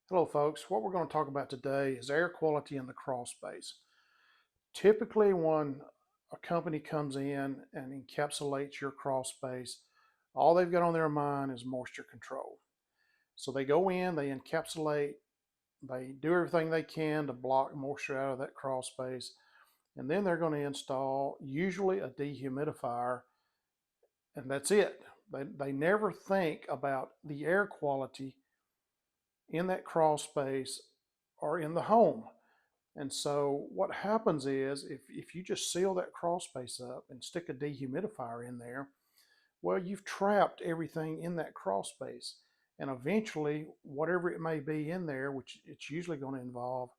Hello, folks. What we're going to talk about today is air quality in the crawl space. Typically, when a company comes in and encapsulates your crawl space, all they've got on their mind is moisture control. So they go in, they encapsulate, they do everything they can to block moisture out of that crawl space, and then they're going to install usually a dehumidifier, and that's it. They never think about the air quality in that crawl space or in the home. And so what happens is if you just seal that crawl space up and stick a dehumidifier in there, well, you've trapped everything in that crawl space. And eventually, whatever it may be in there, which it's usually going to involve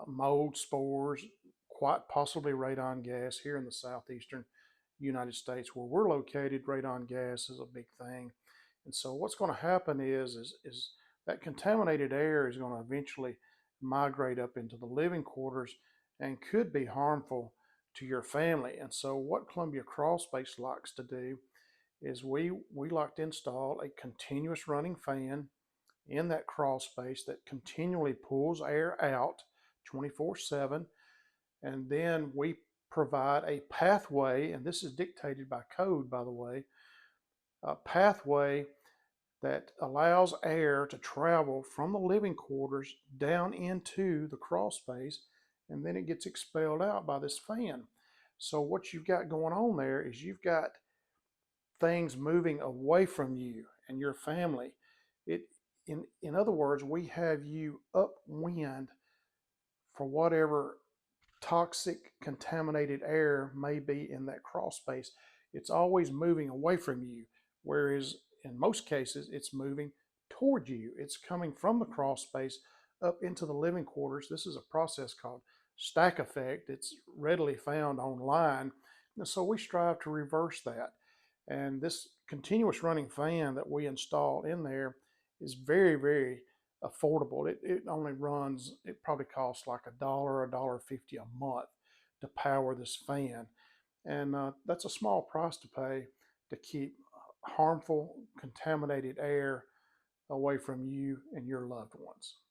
mold, spores, quite possibly radon gas here in the southeastern United States where we're located, radon gas is a big thing. And so what's going to happen is that contaminated air is going to eventually migrate up into the living quarters and could be harmful to your family. And so what Columbia Crawl Space likes to do is we like to install a continuous running fan in that crawl space that continually pulls air out 24/7. And then we provide a pathway, and this is dictated by code, by the way, a pathway that allows air to travel from the living quarters down into the crawl space, and then it gets expelled out by this fan. So what you've got going on there is you've got things moving away from you and your family. It in other words, we have you upwind for whatever toxic contaminated air may be in that crawl space. It's always moving away from you, whereas in most cases it's moving toward you. It's coming from the crawl space up into the living quarters. This is a process called stack effect. It's readily found online, and so we strive to reverse that. And this continuous running fan that we install in there is very affordable. It only runs, it probably costs like a dollar 50 a month to power this fan. And that's a small price to pay to keep harmful, contaminated air away from you and your loved ones.